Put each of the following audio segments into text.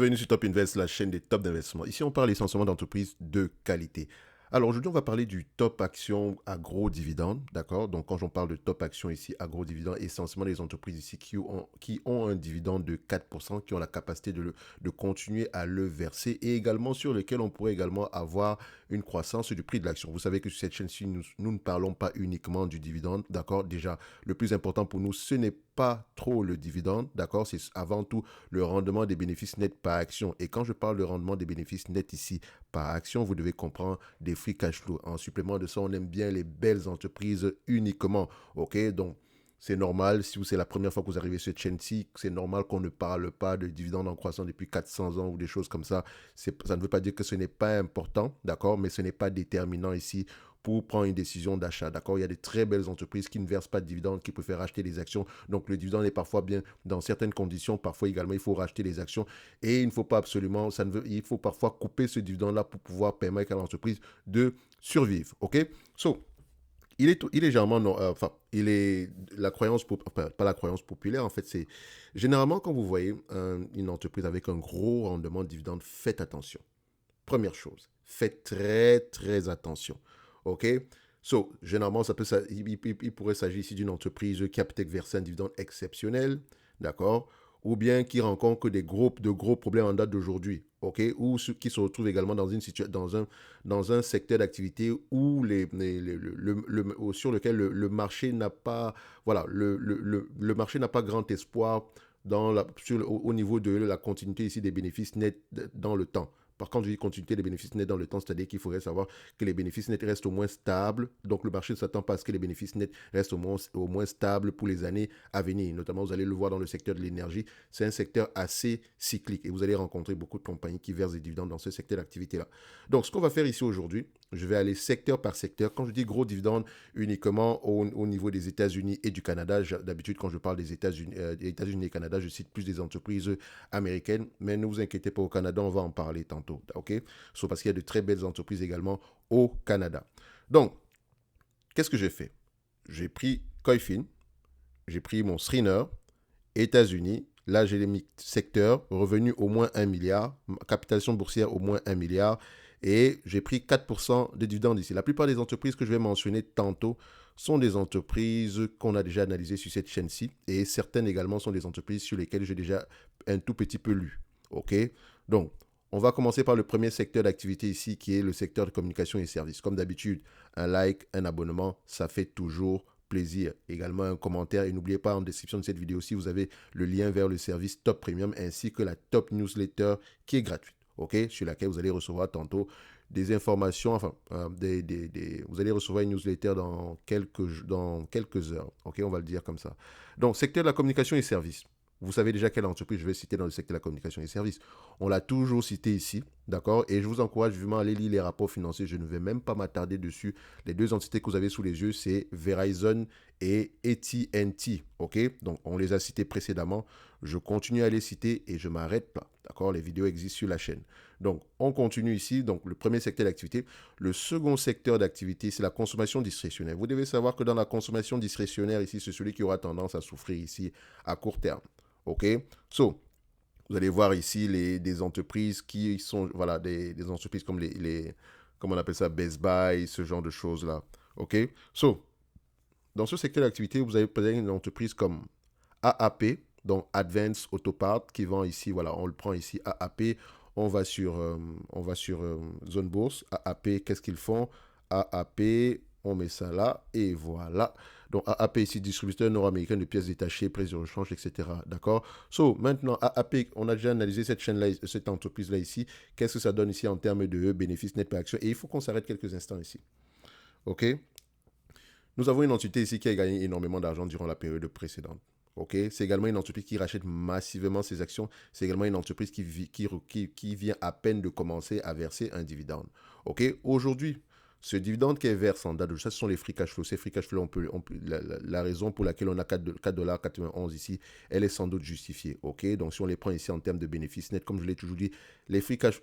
Bienvenue sur Top Invest, la chaîne des top d'investissement. Ici, on parle essentiellement d'entreprises de qualité. Alors aujourd'hui, on va parler du top action agro-dividende, d'accord? Donc quand on parle de top action ici, agro-dividende, essentiellement les entreprises ici qui ont un dividende de 4%, qui ont la capacité de continuer à le verser et également sur lesquels on pourrait également avoir une croissance du prix de l'action. Vous savez que sur cette chaîne-ci, nous ne parlons pas uniquement du dividende, d'accord? Déjà, le plus important pour nous, ce n'est pas trop le dividende, d'accord? C'est avant tout le rendement des bénéfices nets par action. Et quand je parle de rendement des bénéfices nets ici par action, vous devez comprendre des free cash flow. En supplément de ça, on aime bien les belles entreprises uniquement. OK? Donc, c'est normal, si c'est la première fois que vous arrivez sur cette chaîne-ci, c'est normal qu'on ne parle pas de dividendes en croissance depuis 400 ans ou des choses comme ça. Ça ne veut pas dire que ce n'est pas important, d'accord, mais ce n'est pas déterminant ici pour prendre une décision d'achat, d'accord. Il y a de très belles entreprises qui ne versent pas de dividendes, qui préfèrent acheter des actions. Donc, le dividende est parfois bien dans certaines conditions. Parfois également, il faut racheter les actions. Et il ne faut pas absolument, il faut parfois couper ce dividende-là pour pouvoir permettre à l'entreprise de survivre, OK. So, il est généralement, enfin, il est la croyance, enfin, pas la croyance populaire, en fait, c'est généralement quand vous voyez une entreprise avec un gros rendement de dividende, faites attention. Première chose, faites très, très attention, ok? So, généralement, il pourrait s'agir ici d'une entreprise qui a peut-être versé un dividende exceptionnel, d'accord? Ou bien qui rencontre de gros problèmes en date d'aujourd'hui, ok? Ou qui se retrouve également dans un secteur d'activité où sur lequel le marché n'a pas, voilà, le marché n'a pas grand espoir au niveau de la continuité ici des bénéfices nets dans le temps. Par contre, je dis continuité des bénéfices nets dans le temps, c'est-à-dire qu'il faudrait savoir que les bénéfices nets restent au moins stables. Donc, le marché ne s'attend pas à ce que les bénéfices nets restent au moins stables pour les années à venir. Notamment, vous allez le voir dans le secteur de l'énergie. C'est un secteur assez cyclique et vous allez rencontrer beaucoup de compagnies qui versent des dividendes dans ce secteur d'activité-là. Donc, ce qu'on va faire ici aujourd'hui, je vais aller secteur par secteur. Quand je dis gros dividendes, uniquement au niveau des États-Unis et du Canada. D'habitude, quand je parle des États-Unis et Canada, je cite plus des entreprises américaines. Mais ne vous inquiétez pas, au Canada, on va en parler tantôt. OK? Parce qu'il y a de très belles entreprises également au Canada. Donc, qu'est-ce que j'ai fait? J'ai pris Coifin, j'ai pris mon Sriner, États-Unis. Là, j'ai mis secteur, revenu au moins 1 milliard, capitalisation boursière au moins 1 milliard. Et j'ai pris 4% de dividendes ici. La plupart des entreprises que je vais mentionner tantôt sont des entreprises qu'on a déjà analysées sur cette chaîne-ci. Et certaines également sont des entreprises sur lesquelles j'ai déjà un tout petit peu lu. OK? Donc, on va commencer par le premier secteur d'activité ici, qui est le secteur de communication et services. Comme d'habitude, un like, un abonnement, ça fait toujours plaisir. Également un commentaire. Et n'oubliez pas, en description de cette vidéo aussi, vous avez le lien vers le service Top Premium ainsi que la Top Newsletter qui est gratuite. OK, sur laquelle vous allez recevoir tantôt des informations, enfin, vous allez recevoir une newsletter dans quelques heures. OK, on va le dire comme ça. Donc, secteur de la communication et services. Vous savez déjà quelle entreprise je vais citer dans le secteur de la communication et services. On l'a toujours cité ici, d'accord? Et je vous encourage vivement à aller lire les rapports financiers. Je ne vais même pas m'attarder dessus. Les deux entités que vous avez sous les yeux, c'est Verizon et AT&T, ok? Donc, on les a cités précédemment. Je continue à les citer et je m'arrête là, d'accord? Les vidéos existent sur la chaîne. Donc, on continue ici. Donc, le premier secteur d'activité. Le second secteur d'activité, c'est la consommation discrétionnaire. Vous devez savoir que dans la consommation discrétionnaire, ici, c'est celui qui aura tendance à souffrir ici à court terme. OK? So, vous allez voir ici des entreprises qui sont, voilà, des entreprises comme comment on appelle ça, Best Buy, ce genre de choses-là. OK? So, dans ce secteur d'activité, vous avez peut-être une entreprise comme AAP, donc Advance Auto Part, qui vend ici, voilà, on le prend ici, AAP. On va sur Zone Bourse. AAP, qu'est-ce qu'ils font? AAP, on met ça là, et voilà. Donc AAP ici, distributeur nord-américain de pièces détachées, prix de rechange, etc. D'accord? So, maintenant, AAP, on a déjà analysé cette chaîne-là, cette entreprise-là ici. Qu'est-ce que ça donne ici en termes de bénéfices net par action? Et il faut qu'on s'arrête quelques instants ici. OK? Nous avons une entité ici qui a gagné énormément d'argent durant la période précédente. Okay? C'est également une entreprise qui rachète massivement ses actions. C'est également une entreprise qui vient à peine de commencer à verser un dividende. Okay? Aujourd'hui, ce dividende qu'elle verse en date de ça, ce sont les free cash flow. Ces free cash flow, la raison pour laquelle on a 4,91$ ici, elle est sans doute justifiée. Okay? Donc, si on les prend ici en termes de bénéfices nets, comme je l'ai toujours dit, les free cash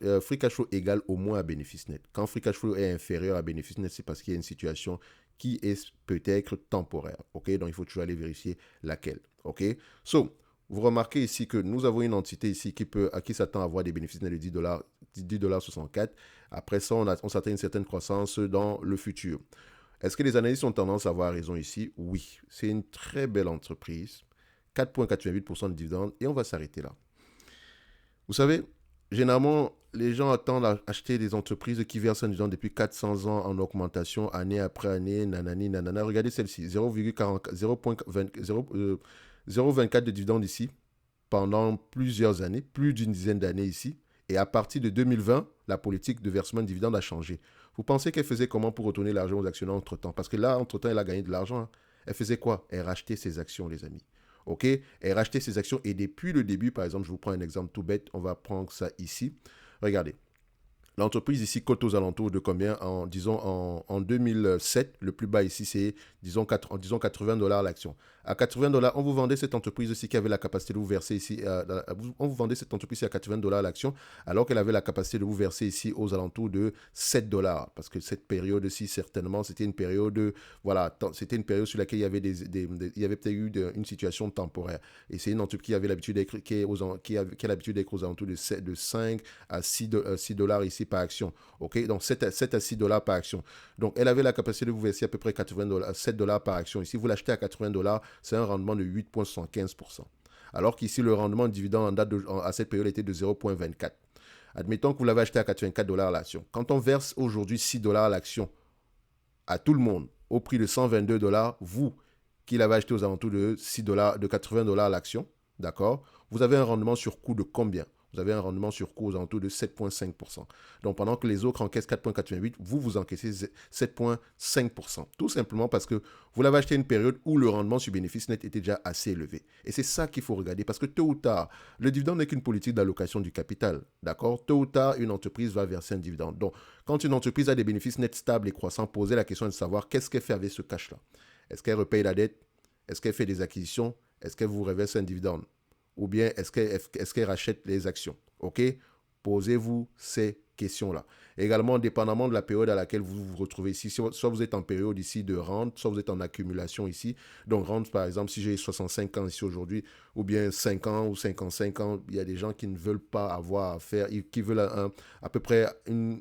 flow égale au moins à bénéfice net. Quand free cash flow est inférieur à bénéfice net, c'est parce qu'il y a une situation qui est peut-être temporaire. OK? Donc, il faut toujours aller vérifier laquelle. OK? So, vous remarquez ici que nous avons une entité ici qui s'attend à avoir des bénéfices nets de 10,64 $. Après ça, on s'attend à une certaine croissance dans le futur. Est-ce que les analystes ont tendance à avoir raison ici? Oui, c'est une très belle entreprise. 4,88% de dividendes et on va s'arrêter là. Vous savez, généralement, les gens attendent à acheter des entreprises qui versent un dividende depuis 400 ans en augmentation, année après année, nanani, nanana. Regardez celle-ci, 0,24 de dividendes ici pendant plusieurs années, plus d'une dizaine d'années ici. Et à partir de 2020, la politique de versement de dividendes a changé. Vous pensez qu'elle faisait comment pour retourner l'argent aux actionnaires entre-temps? Parce que là, entre-temps, elle a gagné de l'argent. Hein. Elle faisait quoi? Elle rachetait ses actions, les amis. OK? Elle rachetait ses actions et depuis le début, par exemple, je vous prends un exemple tout bête, on va prendre ça ici. Regardez. L'entreprise ici cote aux alentours de combien disons en 2007, le plus bas ici, c'est disons $80 l'action. À $80, on vous vendait cette entreprise aussi qui avait la capacité de vous verser ici, on vous vendait cette entreprise à $80 l'action, alors qu'elle avait la capacité de vous verser ici aux alentours de $7. Parce que cette période-ci, certainement, c'était une période, voilà, c'était une période sur laquelle il y avait, il y avait peut-être eu une situation temporaire. Et c'est une entreprise qui avait l'habitude d'être, qui a l'habitude d'être aux alentours de 5 à 6 $ ici par action. OK? Donc 7 à 6 $ par action. Donc elle avait la capacité de vous verser à peu près $7 par action. Ici, vous l'achetez à $80, c'est un rendement de 8,75%. Alors qu'ici, le rendement de dividende à cette période était de 0,24. Admettons que vous l'avez acheté à $84 l'action. Quand on verse aujourd'hui $6 l'action à tout le monde au prix de $122, vous qui l'avez acheté aux alentours de $6, de $80 l'action, d'accord? Vous avez un rendement sur coût de combien? Vous avez un rendement sur coût aux alentours de 7,5%. Donc, pendant que les autres encaissent 4,88, vous encaissez 7,5%. Tout simplement parce que vous l'avez acheté à une période où le rendement sur bénéfice net était déjà assez élevé. Et c'est ça qu'il faut regarder parce que tôt ou tard, le dividende n'est qu'une politique d'allocation du capital. D'accord? Tôt ou tard, une entreprise va verser un dividende. Donc, quand une entreprise a des bénéfices nets stables et croissants, posez la question de savoir qu'est-ce qu'elle fait avec ce cash-là. Est-ce qu'elle repaye la dette? Est-ce qu'elle fait des acquisitions? Est-ce qu'elle vous reverse un dividende? Ou bien est-ce qu'elle rachète les actions? OK? Posez-vous ces questions-là. Également, dépendamment de la période à laquelle vous vous retrouvez ici, soit vous êtes en période ici de rente, soit vous êtes en accumulation ici. Donc, rente, par exemple, si j'ai 65 ans ici aujourd'hui, ou bien 5 ans ou 55 ans, il y a des gens qui ne veulent pas avoir à faire, qui veulent à peu près,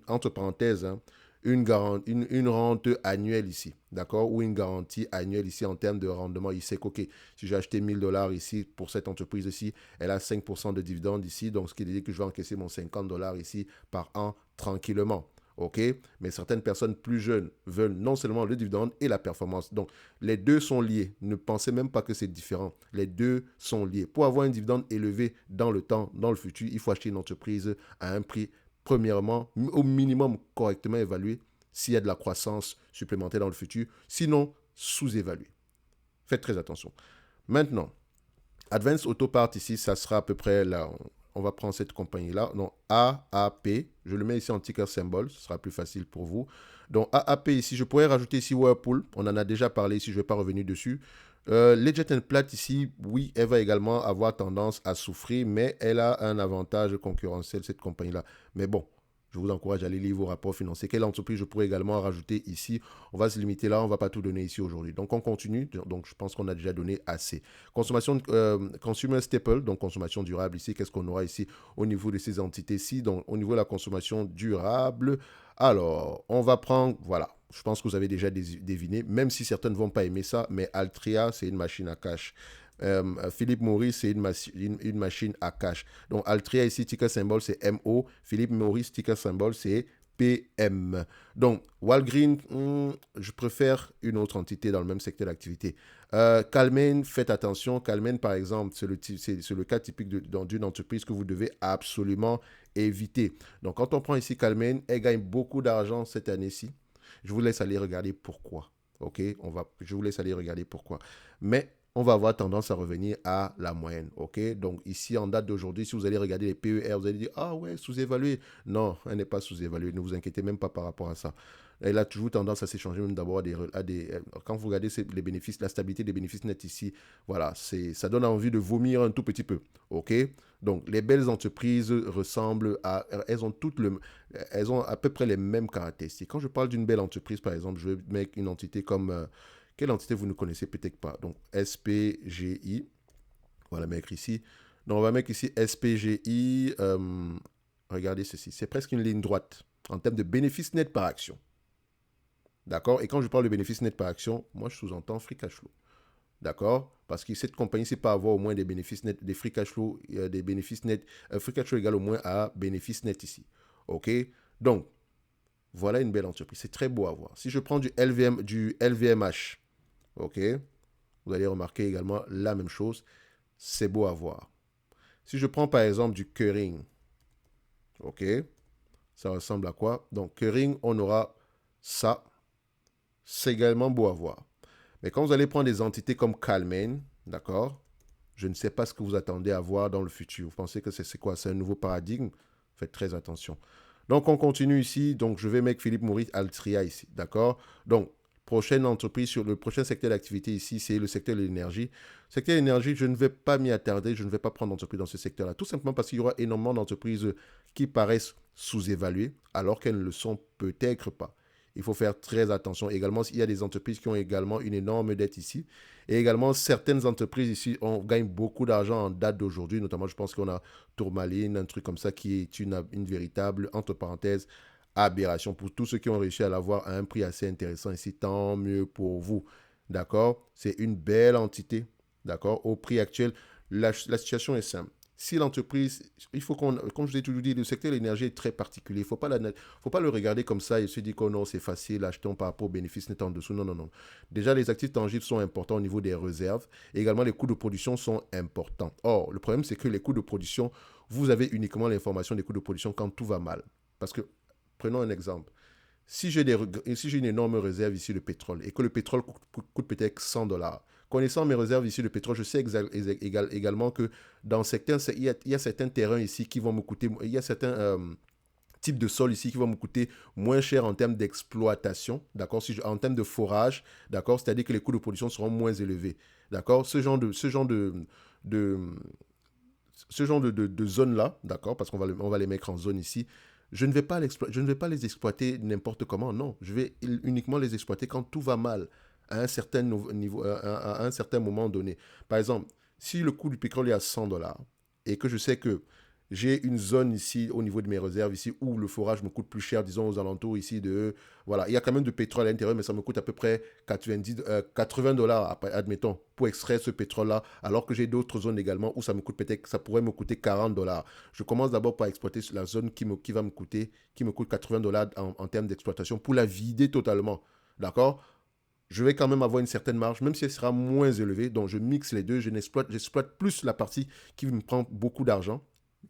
entre parenthèses, hein, une rente annuelle ici, d'accord? Ou une garantie annuelle ici en termes de rendement. Il sait que, OK, si j'ai acheté $1,000 ici pour cette entreprise ici, elle a 5% de dividendes ici, donc ce qui veut dire que je vais encaisser mon $50 ici par an tranquillement. OK? Mais certaines personnes plus jeunes veulent non seulement le dividende et la performance. Donc, les deux sont liés. Ne pensez même pas que c'est différent. Les deux sont liés. Pour avoir un dividende élevé dans le temps, dans le futur, il faut acheter une entreprise à un prix premièrement, au minimum correctement évalué s'il y a de la croissance supplémentaire dans le futur. Sinon, sous-évalué. Faites très attention. Maintenant, Advance Auto Part ici, ça sera à peu près là. On va prendre cette compagnie-là. Donc, AAP. Je le mets ici en ticker symbole. Ce sera plus facile pour vous. Donc, AAP ici, je pourrais rajouter ici Whirlpool. On en a déjà parlé ici. Je ne vais pas revenir dessus. Leggett & Platt ici, oui, elle va également avoir tendance à souffrir, mais elle a un avantage concurrentiel, cette compagnie-là. Mais bon, je vous encourage à aller lire vos rapports financiers. Quelle entreprise je pourrais également rajouter ici? On va se limiter là, on ne va pas tout donner ici aujourd'hui. Donc, on continue. Donc, je pense qu'on a déjà donné assez. Consommation, consumer staple, donc consommation durable ici. Qu'est-ce qu'on aura ici au niveau de ces entités-ci? Donc, au niveau de la consommation durable, alors, on va prendre, voilà, je pense que vous avez déjà deviné, même si certains ne vont pas aimer ça, mais Altria, c'est une machine à cash. Philippe Morris, c'est une machine à cash. Donc, Altria ici, ticker symbole, c'est MO. Philippe Morris, ticker symbole, c'est PM. Donc, Walgreen, je préfère une autre entité dans le même secteur d'activité. Calmen, faites attention. Calmen, par exemple, c'est le cas typique d'une entreprise que vous devez absolument éviter. Donc, quand on prend ici Calmen, elle gagne beaucoup d'argent cette année-ci. Je vous laisse aller regarder pourquoi. OK? Je vous laisse aller regarder pourquoi. Mais on va avoir tendance à revenir à la moyenne. OK? Donc, ici, en date d'aujourd'hui, si vous allez regarder les PER, vous allez dire, ah ouais, sous-évalué. Non, elle n'est pas sous-évaluée. Ne vous inquiétez même pas par rapport à ça. Elle a toujours tendance à s'échanger même d'abord quand vous regardez les bénéfices, la stabilité des bénéfices nets ici, voilà, ça donne envie de vomir un tout petit peu. OK? Donc, les belles entreprises ressemblent à... Elles ont à peu près les mêmes caractéristiques. Quand je parle d'une belle entreprise, par exemple, je vais mettre une entité comme... quelle entité vous ne connaissez peut-être pas? Donc, SPGI. On va la mettre ici. Donc, on va mettre ici SPGI. Regardez ceci. C'est presque une ligne droite en termes de bénéfice net par action. D'accord? Et quand je parle de bénéfice net par action, moi, je sous-entends free cash flow. D'accord? Parce que cette compagnie, c'est pas avoir au moins des bénéfices nets, des free cash flow, des bénéfices nets. Free cash flow égale au moins à bénéfice net ici. OK? Donc, voilà une belle entreprise. C'est très beau à voir. Si je prends du LVMH, OK? Vous allez remarquer également la même chose. C'est beau à voir. Si je prends par exemple du Kering, OK? Ça ressemble à quoi? Donc, Kering, on aura ça. C'est également beau à voir. Mais quand vous allez prendre des entités comme Calmain, d'accord? Je ne sais pas ce que vous attendez à voir dans le futur. Vous pensez que c'est quoi? C'est un nouveau paradigme? Faites très attention. Donc, on continue ici. Donc, je vais mettre Philippe Maurice Altria ici, d'accord? Donc, prochaine entreprise sur le prochain secteur d'activité ici, c'est le secteur de l'énergie. Secteur de l'énergie, je ne vais pas m'y attarder, je ne vais pas prendre d'entreprise dans ce secteur-là, tout simplement parce qu'il y aura énormément d'entreprises qui paraissent sous-évaluées, alors qu'elles ne le sont peut-être pas. Il faut faire très attention. Également, il y a des entreprises qui ont également une énorme dette ici. Et également, certaines entreprises ici, on gagne beaucoup d'argent en date d'aujourd'hui. Notamment, je pense qu'on a Tourmaline, un truc comme ça, qui est une véritable, entre parenthèses, aberration. Pour tous ceux qui ont réussi à l'avoir à un prix assez intéressant ici, tant mieux pour vous. D'accord? C'est une belle entité. D'accord? Au prix actuel, la situation est simple. Si l'entreprise, il faut qu'on, comme je vous ai toujours dit, le secteur de l'énergie est très particulier. Il ne faut pas le regarder comme ça et se dire que non, c'est facile, achetons par rapport aux bénéfices net en dessous. Non, non, non. Déjà, les actifs tangibles sont importants au niveau des réserves et également les coûts de production sont importants. Or, le problème, c'est que les coûts de production, vous avez uniquement l'information des coûts de production quand tout va mal. Parce que, prenons un exemple. Si j'ai une énorme réserve ici de pétrole et que le pétrole coûte peut-être 100 dollars, connaissant mes réserves ici de pétrole, je sais également que dans certains, il y a certains terrains ici qui vont me coûter, il y a certains types de sols ici qui vont me coûter moins cher en termes d'exploitation, d'accord, en termes de forage, d'accord, c'est-à-dire que les coûts de production seront moins élevés, d'accord, de, ce genre de zones-là, d'accord, parce on va les mettre en zone ici, je ne vais pas les exploiter n'importe comment, non. Je vais uniquement les exploiter quand tout va mal à un certain niveau, à un certain moment donné. Par exemple, si le coût du pétrole est à 100 dollars et que je sais que j'ai une zone ici au niveau de mes réserves ici où le forage me coûte plus cher, disons aux alentours ici de... Voilà, il y a quand même du pétrole à l'intérieur, mais ça me coûte à peu près 80 dollars, admettons, pour extraire ce pétrole-là, alors que j'ai d'autres zones également où ça me coûte peut-être, ça pourrait me coûter 40 dollars. Je commence d'abord par exploiter la zone qui me coûte 80 dollars en termes d'exploitation pour la vider totalement. D'accord? Je vais quand même avoir une certaine marge, même si elle sera moins élevée. Donc, je mixe les deux. J'exploite plus la partie qui me prend beaucoup d'argent,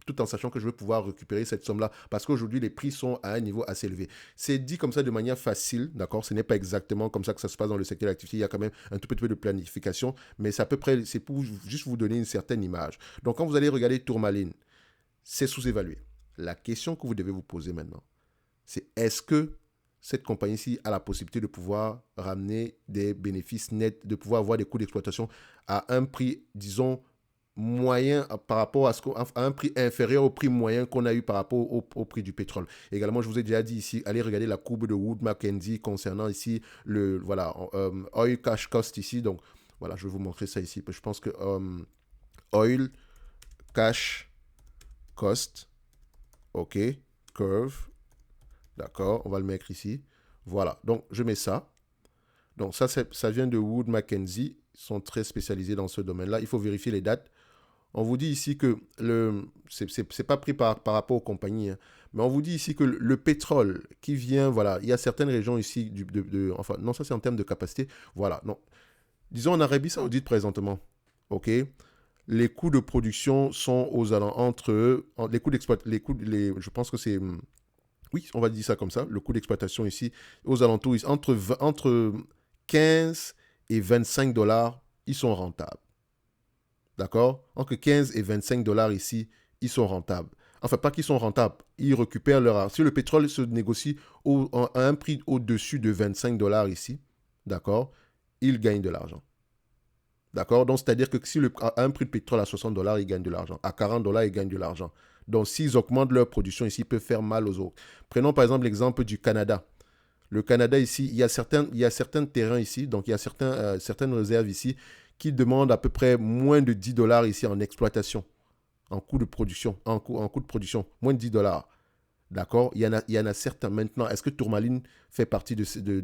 tout en sachant que je vais pouvoir récupérer cette somme-là. Parce qu'aujourd'hui, les prix sont à un niveau assez élevé. C'est dit comme ça de manière facile, d'accord? Ce n'est pas exactement comme ça que ça se passe dans le secteur d'activité. Il y a quand même un tout petit peu de planification, mais c'est à peu près, c'est pour juste vous donner une certaine image. Donc, quand vous allez regarder Tourmaline, c'est sous-évalué. La question que vous devez vous poser maintenant, c'est est-ce que cette compagnie-ci a la possibilité de pouvoir ramener des bénéfices nets, de pouvoir avoir des coûts d'exploitation à un prix, disons, moyen par rapport à un prix inférieur au prix moyen qu'on a eu par rapport au prix du pétrole. Également, je vous ai déjà dit ici, allez regarder la courbe de Wood Mackenzie concernant ici le oil cash cost ici. Donc, voilà, je vais vous montrer ça ici. Je pense que oil cash cost, OK, curve, d'accord, on va le mettre ici. Voilà, donc je mets ça. Donc ça vient de Wood Mackenzie. Ils sont très spécialisés dans ce domaine-là. Il faut vérifier les dates. On vous dit ici que c'est pas pris par rapport aux compagnies, hein, mais on vous dit ici que le pétrole qui vient, voilà, il y a certaines régions ici, enfin, non, ça c'est en termes de capacité, voilà, non. Disons en Arabie Saoudite présentement, ok, les coûts de production sont aux alentours les coûts d'exploitation, je pense que c'est, oui, on va dire ça comme ça, le coût d'exploitation ici, aux alentours, entre 15 et 25 dollars, ils sont rentables. D'accord? Entre 15 et 25 dollars ici, ils sont rentables. Enfin, pas qu'ils sont rentables, ils récupèrent leur argent. Si le pétrole se négocie à un prix au-dessus de 25 dollars ici, d'accord, ils gagnent de l'argent. D'accord? Donc, c'est-à-dire que si à un prix de pétrole à 60 dollars, ils gagnent de l'argent. À 40 dollars, ils gagnent de l'argent. Donc, s'ils augmentent leur production ici, ils peuvent faire mal aux autres. Prenons par exemple l'exemple du Canada. Le Canada ici, il y a certains terrains ici, donc il y a certaines réserves ici qui demandent à peu près moins de 10 dollars ici en exploitation, en coût de production, en coût de production, moins de 10 dollars. D'accord, il y en a certains maintenant. Est-ce que Tourmaline fait partie de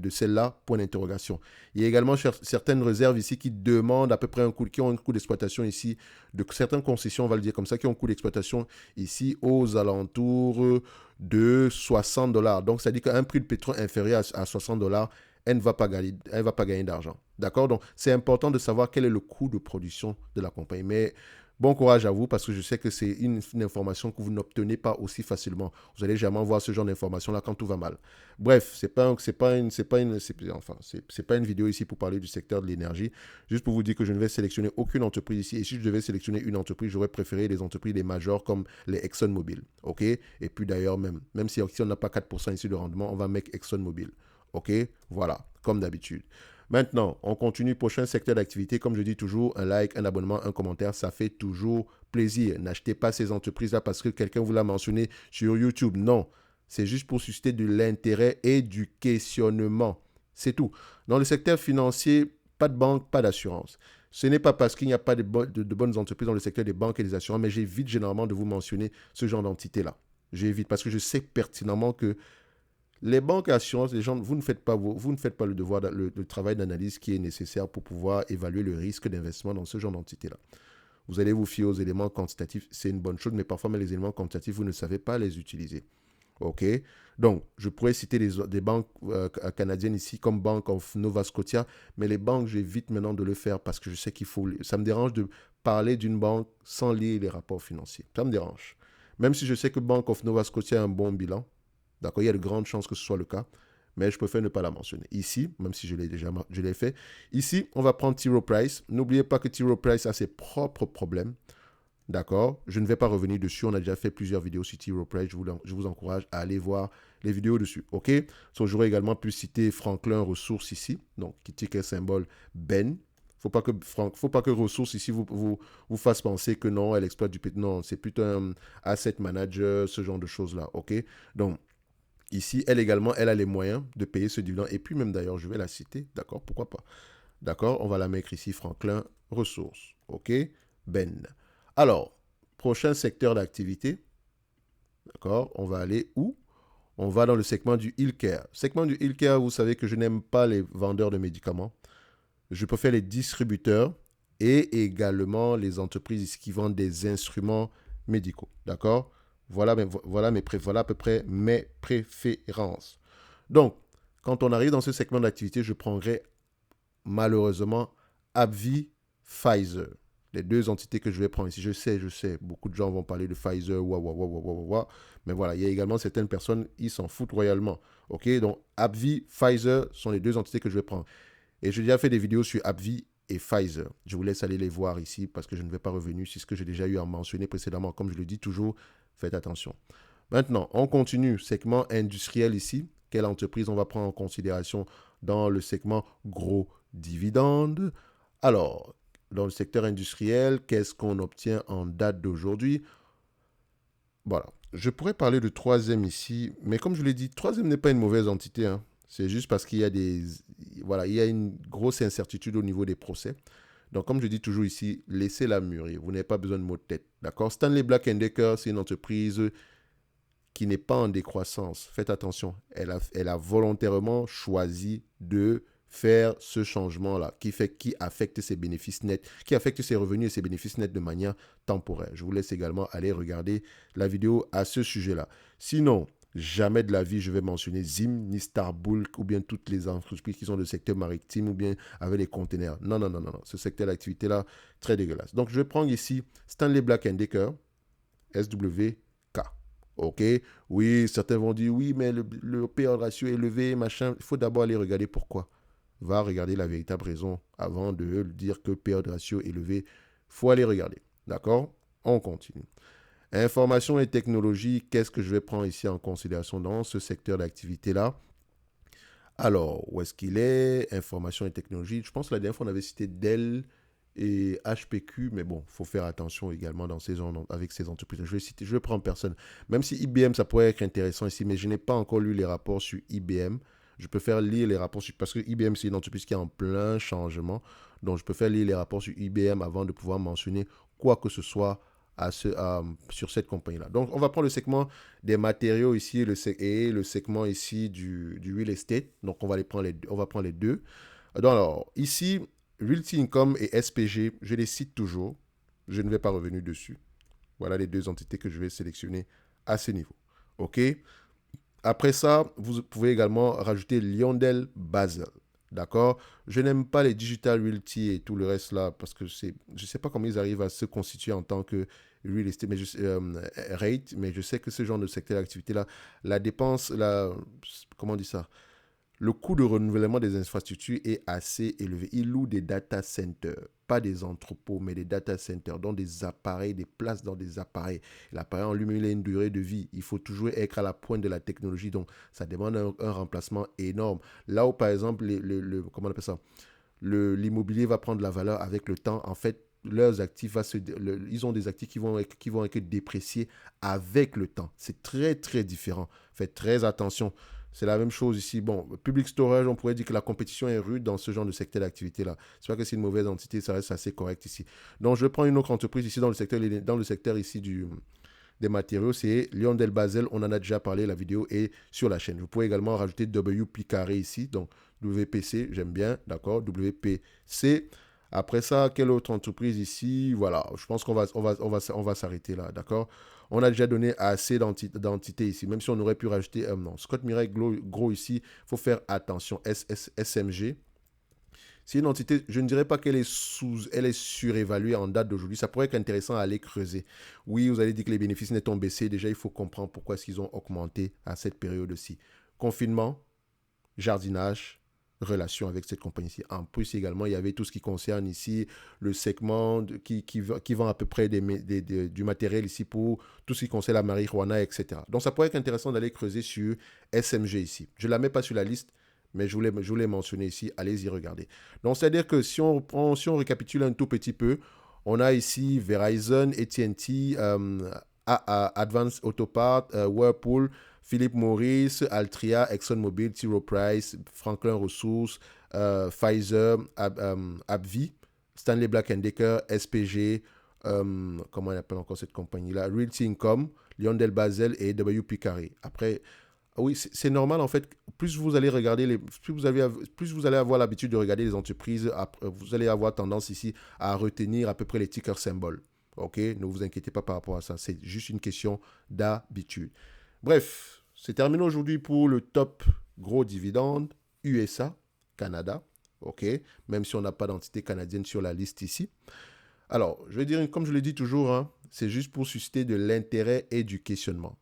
celle-là? Point d'interrogation. Il y a également certaines réserves ici qui demandent à peu près qui ont un coût d'exploitation ici, de certaines concessions, on va le dire comme ça, qui ont un coût d'exploitation ici aux alentours de 60 dollars. Donc, ça dit qu'un prix de pétrole inférieur à 60 dollars, elle ne va pas gagner d'argent. D'accord, donc c'est important de savoir quel est le coût de production de la compagnie. Mais bon courage à vous parce que je sais que c'est une information que vous n'obtenez pas aussi facilement. Vous allez jamais voir ce genre d'information là quand tout va mal. Bref, c'est pas une vidéo ici pour parler du secteur de l'énergie. Juste pour vous dire que je ne vais sélectionner aucune entreprise ici. Et si je devais sélectionner une entreprise, j'aurais préféré les entreprises les majors comme les ExxonMobil. Ok. Et puis d'ailleurs même si on n'a pas 4% ici de rendement, on va mettre ExxonMobil. Ok. Voilà, comme d'habitude. Maintenant, on continue. Prochain secteur d'activité. Comme je dis toujours, un like, un abonnement, un commentaire, ça fait toujours plaisir. N'achetez pas ces entreprises-là parce que quelqu'un vous l'a mentionné sur YouTube. Non, c'est juste pour susciter de l'intérêt et du questionnement. C'est tout. Dans le secteur financier, pas de banque, pas d'assurance. Ce n'est pas parce qu'il n'y a pas de bonnes entreprises dans le secteur des banques et des assurances, mais j'évite généralement de vous mentionner ce genre d'entité-là. J'évite parce que je sais pertinemment que les banques et assurances, les gens, vous ne faites pas le devoir, le travail d'analyse qui est nécessaire pour pouvoir évaluer le risque d'investissement dans ce genre d'entité-là. Vous allez vous fier aux éléments quantitatifs, c'est une bonne chose, mais parfois, même les éléments quantitatifs, vous ne savez pas les utiliser. OK? Donc, je pourrais citer des banques canadiennes ici, comme Bank of Nova Scotia, mais les banques, j'évite maintenant de le faire parce que je sais qu'il faut. Ça me dérange de parler d'une banque sans lire les rapports financiers. Ça me dérange. Même si je sais que Bank of Nova Scotia a un bon bilan, d'accord, il y a de grandes chances que ce soit le cas, mais je préfère ne pas la mentionner. Ici, même si je l'ai fait, ici, on va prendre T. Rowe Price. N'oubliez pas que T. Rowe Price a ses propres problèmes. D'accord? Je ne vais pas revenir dessus. On a déjà fait plusieurs vidéos sur T. Rowe Price. Je vous encourage à aller voir les vidéos dessus. OK? So, j'aurais également pu citer Franklin Ressources ici, donc qui ticket symbole BEN. Faut pas que Ressources ici vous fasse penser que non, elle exploite du pétrole. Non, c'est plutôt un asset manager, ce genre de choses-là. OK? Donc, ici, elle également, elle a les moyens de payer ce dividende. Et puis même d'ailleurs, je vais la citer. D'accord? Pourquoi pas? D'accord? On va la mettre ici, Franklin Ressources. OK? Ben. Alors, prochain secteur d'activité. D'accord? On va aller où? On va dans le segment du healthcare. Segment du healthcare, vous savez que je n'aime pas les vendeurs de médicaments. Je préfère les distributeurs et également les entreprises qui vendent des instruments médicaux. D'accord? Voilà à peu près mes préférences. Donc, quand on arrive dans ce segment d'activité, je prendrai malheureusement AbbVie, Pfizer. Les deux entités que je vais prendre ici. Je sais, beaucoup de gens vont parler de Pfizer, mais voilà, il y a également certaines personnes, ils s'en foutent royalement. OK, donc AbbVie, Pfizer sont les deux entités que je vais prendre. Et j'ai déjà fait des vidéos sur AbbVie et Pfizer. Je vous laisse aller les voir ici parce que je ne vais pas revenir sur ce que j'ai déjà eu à mentionner précédemment. Comme je le dis toujours, faites attention. Maintenant, on continue. Segment industriel ici. Quelle entreprise on va prendre en considération dans le segment gros dividendes? Alors, dans le secteur industriel, qu'est-ce qu'on obtient en date d'aujourd'hui? Voilà. Je pourrais parler de troisième ici, mais comme je l'ai dit, troisième n'est pas une mauvaise entité, hein. C'est juste parce qu'il y a il y a une grosse incertitude au niveau des procès. Donc, comme je dis toujours ici, laissez-la mûrir. Vous n'avez pas besoin de mots de tête. D'accord? Stanley Black & Decker, c'est une entreprise qui n'est pas en décroissance. Faites attention. Elle a volontairement choisi de faire ce changement-là qui affecte ses bénéfices nets, qui affecte ses revenus et ses bénéfices nets de manière temporaire. Je vous laisse également aller regarder la vidéo à ce sujet-là. Sinon, jamais de la vie, je vais mentionner Zim, ni Starbulk ou bien toutes les entreprises qui sont de secteur maritime ou bien avec les conteneurs. Non. Ce secteur d'activité-là, très dégueulasse. Donc, je vais prendre ici Stanley Black & Decker, SWK. OK? Oui, certains vont dire, oui, mais le payout ratio est élevé, machin. Il faut d'abord aller regarder pourquoi. Va regarder la véritable raison avant de dire que payout ratio est élevé. Il faut aller regarder. D'accord? On continue. Information et technologie, qu'est-ce que je vais prendre ici en considération dans ce secteur d'activité-là? Alors, où est-ce qu'il est? Information et technologie. Je pense que la dernière fois, on avait cité Dell et HPQ, mais bon, il faut faire attention également avec ces entreprises. Je vais prendre personne. Même si IBM, ça pourrait être intéressant ici, mais je n'ai pas encore lu les rapports sur IBM. Je préfère lire les rapports parce que IBM, c'est une entreprise qui est en plein changement. Donc, je préfère lire les rapports sur IBM avant de pouvoir mentionner quoi que ce soit sur cette compagnie-là. Donc, on va prendre le segment des matériaux ici et le segment ici du real estate. Donc, on va prendre les deux. Donc, alors, ici, Realty Income et SPG, je les cite toujours. Je ne vais pas revenir dessus. Voilà les deux entités que je vais sélectionner à ce niveau. OK? Après ça, vous pouvez également rajouter Lyondell Basel. D'accord? Je n'aime pas les Digital Realty et tout le reste là parce que je ne sais pas comment ils arrivent à se constituer en tant que real estate rate, mais je sais que ce genre de secteur d'activité là, la dépense, comment on dit ça? Le coût de renouvellement des infrastructures est assez élevé. Ils louent des data centers, pas des entrepôts, mais des data centers, dont des appareils, des places dans des appareils. L'appareil en lui-même, il a une durée de vie. Il faut toujours être à la pointe de la technologie, donc ça demande un remplacement énorme. Là où, par exemple, comment on appelle ça? L'immobilier va prendre la valeur avec le temps, en fait, leurs actifs ils ont des actifs qui vont être dépréciés avec le temps. C'est très, très différent. Faites très attention. C'est la même chose ici. Bon, public storage, on pourrait dire que la compétition est rude dans ce genre de secteur d'activité-là. C'est pas que c'est une mauvaise entité, ça reste assez correct ici. Donc, je prends une autre entreprise ici dans le secteur ici des matériaux. C'est Lyondell Basel. On en a déjà parlé, la vidéo est sur la chaîne. Vous pouvez également rajouter WP carré ici. Donc, WPC, j'aime bien. D'accord, WPC. Après ça, quelle autre entreprise ici? Voilà, je pense qu'on va s'arrêter là, d'accord? On a déjà donné assez d'entités ici, même si on aurait pu rajouter un nom. Scott Murray gros ici, il faut faire attention. SMG. C'est une entité, je ne dirais pas qu'elle elle est surévaluée en date d'aujourd'hui. Ça pourrait être intéressant à aller creuser. Oui, vous allez dire que les bénéfices net ont baissé. Déjà, il faut comprendre pourquoi est-ce qu'ils ont augmenté à cette période-ci. Confinement, jardinage, relation avec cette compagnie-ci. En plus, également, il y avait tout ce qui concerne ici le segment qui vend à peu près du matériel ici pour tout ce qui concerne la marijuana, etc. Donc, ça pourrait être intéressant d'aller creuser sur SMG ici. Je ne la mets pas sur la liste, mais je voulais mentionner ici. Allez-y regarder. Donc, c'est-à-dire que si on récapitule un tout petit peu, on a ici Verizon, AT&T, Advanced Autopart, Whirlpool, Philip Morris, Altria, ExxonMobil, T. Rowe Price, Franklin Resources, Pfizer, AbbVie, Stanley Black Decker, SPG, comment on appelle encore cette compagnie-là, Realty Income, Lyondell Basel et WP Carey. Après, oui, c'est normal en fait. Plus vous allez regarder plus vous allez avoir l'habitude de regarder les entreprises, vous allez avoir tendance ici à retenir à peu près les ticker symboles. Ok, ne vous inquiétez pas par rapport à ça. C'est juste une question d'habitude. Bref, c'est terminé aujourd'hui pour le top gros dividende USA, Canada. Ok, même si on n'a pas d'entité canadienne sur la liste ici. Alors, je vais dire, comme je le dis toujours, hein, c'est juste pour susciter de l'intérêt et du questionnement.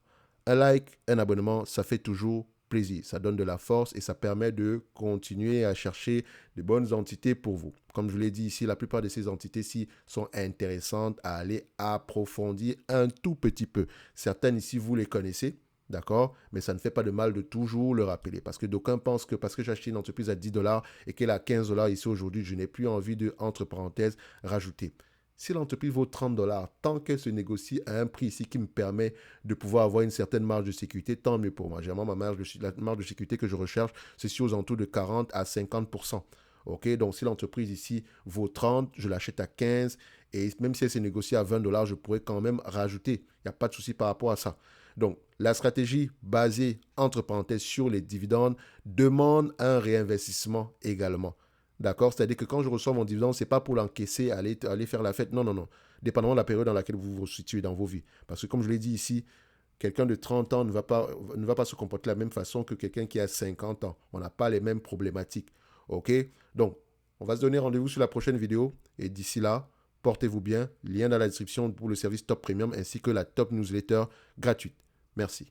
Un like, un abonnement, ça fait toujours plaisir. Ça donne de la force et ça permet de continuer à chercher de bonnes entités pour vous. Comme je l'ai dit ici, la plupart de ces entités-ci sont intéressantes à aller approfondir un tout petit peu. Certaines ici, vous les connaissez. D'accord? Mais ça ne fait pas de mal de toujours le rappeler. Parce que d'aucuns pensent que parce que j'ai acheté une entreprise à 10 dollars et qu'elle a 15 dollars ici aujourd'hui, je n'ai plus envie de, entre parenthèses, rajouter. Si l'entreprise vaut 30 dollars, tant qu'elle se négocie à un prix ici qui me permet de pouvoir avoir une certaine marge de sécurité, tant mieux pour moi. Généralement, la marge de sécurité que je recherche, c'est aux alentours de 40 à 50%. Ok, donc si l'entreprise ici vaut 30, je l'achète à 15 et même si elle se négocie à 20 dollars, je pourrais quand même rajouter. Il n'y a pas de souci par rapport à ça. Donc, la stratégie basée, entre parenthèses, sur les dividendes demande un réinvestissement également. D'accord? C'est-à-dire que quand je reçois mon dividende, ce n'est pas pour l'encaisser, aller faire la fête. Non, non, non. Dépendamment de la période dans laquelle vous vous situez dans vos vies. Parce que comme je l'ai dit ici, quelqu'un de 30 ans ne va pas se comporter de la même façon que quelqu'un qui a 50 ans. On n'a pas les mêmes problématiques. OK? Donc, on va se donner rendez-vous sur la prochaine vidéo. Et d'ici là, portez-vous bien. Lien dans la description pour le service Top Premium ainsi que la Top Newsletter gratuite. Merci.